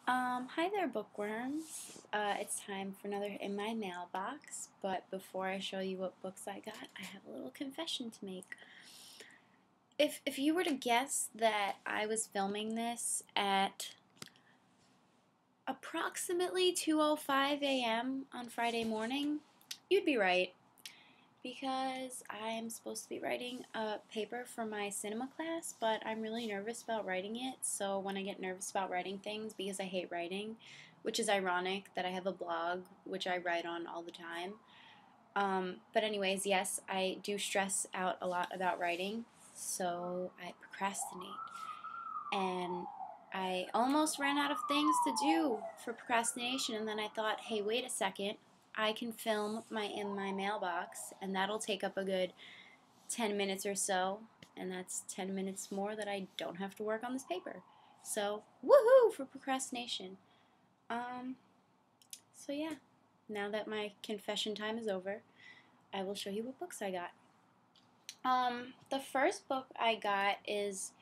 Hi there, bookworms. It's time for another In My Mailbox, but before I show you what books I got, I have a little confession to make. If you were to guess that I was filming this at approximately 2:05 a.m. on Friday morning, you'd be right, because I am supposed to be writing a paper for my cinema class, but I'm really nervous about writing it. So when I get nervous about writing things, because I hate writing, which is ironic that I have a blog which I write on all the time. But anyways, yes, I do stress out a lot about writing, so I procrastinate. And I almost ran out of things to do for procrastination, and then I thought, hey, wait a second. I can film my In My Mailbox, and that'll take up a good 10 minutes or so, and that's 10 minutes more that I don't have to work on this paper. So, woohoo for procrastination. Um, so yeah, now that my confession time is over, I will show you what books I got. The first book I got is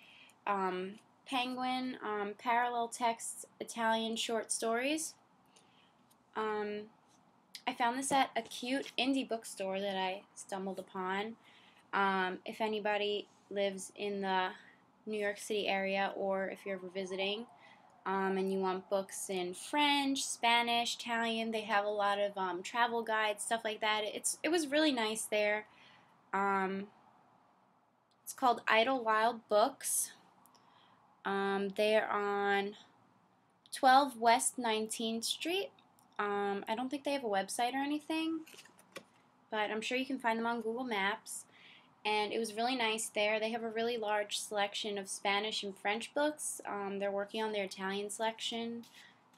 Penguin Parallel Text Italian Short Stories. I found this at a cute indie bookstore that I stumbled upon. If anybody lives in the New York City area, or if you're ever visiting, and you want books in French, Spanish, Italian, they have a lot of travel guides, stuff like that. It was really nice there. Um, it's called Idlewild Books. They're on 12 West 19th Street. I don't think they have a website or anything, but I'm sure you can find them on Google Maps. And it was really nice there. They have a really large selection of Spanish and French books. They're working on their Italian selection.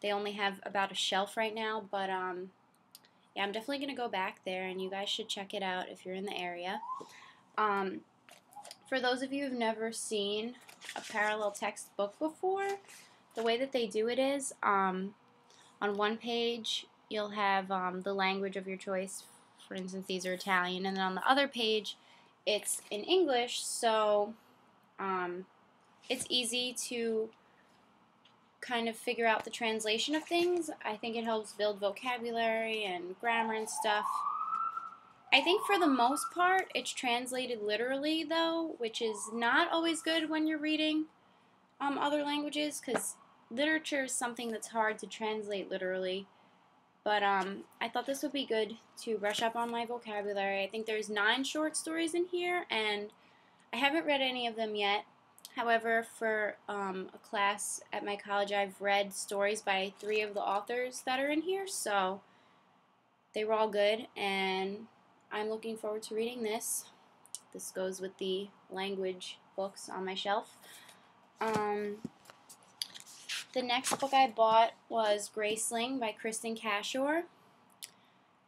They only have about a shelf right now, but yeah, I'm definitely going to go back there, and you guys should check it out if you're in the area. For those of you who've never seen a parallel text book before, the way that they do it is on one page you'll have the language of your choice. For instance, these are Italian, and then on the other page it's in English, so it's easy to kind of figure out the translation of things. I think it helps build vocabulary and grammar and stuff. I think for the most part it's translated literally, though, which is not always good when you're reading other languages, because literature is something that's hard to translate literally. But I thought this would be good to brush up on my vocabulary. I think there's 9 short stories in here, and I haven't read any of them yet. However, for a class at my college, I've read stories by 3 of the authors that are in here, so they were all good, and I'm looking forward to reading this. This goes with the language books on my shelf. The next book I bought was Graceling by Kristin Cashore.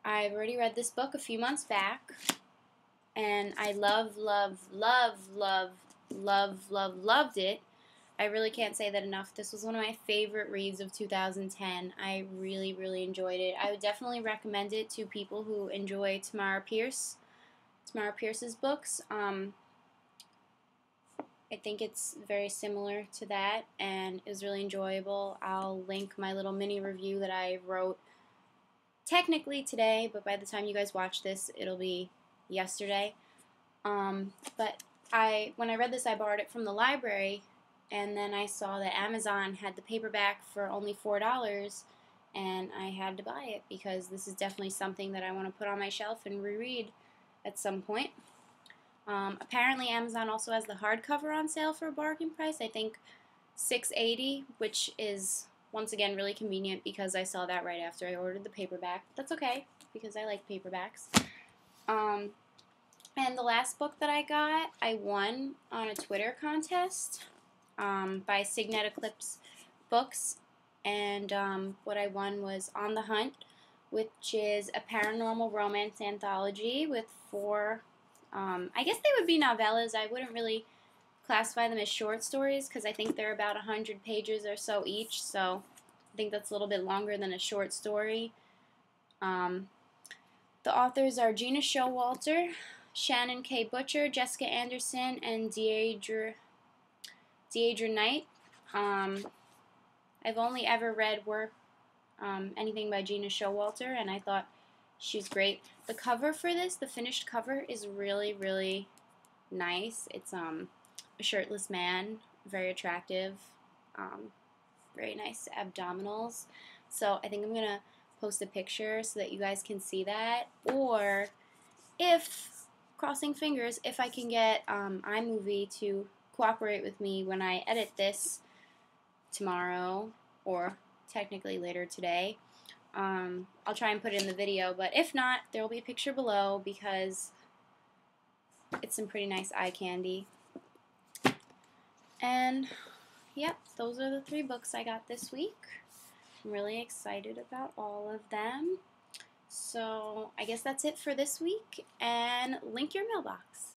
I've already read this book a few months back, and I loved it. I really can't say that enough. This was one of my favorite reads of 2010. I really enjoyed it. I would definitely recommend it to people who enjoy Tamora Pierce's books. I think it's very similar to that, and it was really enjoyable. I'll link my little mini review that I wrote technically today, but by the time you guys watch this, it'll be yesterday. But when I read this, I borrowed it from the library, and then I saw that Amazon had the paperback for only $4, and I had to buy it because this is definitely something that I want to put on my shelf and reread at some point. Apparently Amazon also has the hardcover on sale for a bargain price. I think $6.80, which is once again really convenient because I saw that right after I ordered the paperback. That's okay because I like paperbacks. And the last book that I got, I won on a Twitter contest by Signet Eclipse Books, and what I won was On the Hunt, which is a paranormal romance anthology with 4 I guess they would be novellas. I wouldn't really classify them as short stories because I think they're about 100 pages or so each, so I think that's a little bit longer than a short story. The authors are Gina Showalter, Shannon K. Butcher, Jessica Anderson, and Deidre Knight. I I've only ever read anything by Gina Showalter, and I thought she's great. The cover for this, the finished cover, is really, really nice. It's a shirtless man, very attractive, very nice abdominals. So I think I'm going to post a picture so that you guys can see that. Or if, crossing fingers, if I can get iMovie to cooperate with me when I edit this tomorrow, or technically later today, I'll try and put it in the video. But if not, there will be a picture below because it's some pretty nice eye candy. And yep, those are the 3 books I got this week. I'm really excited about all of them. So I guess that's it for this week, and link your mailbox.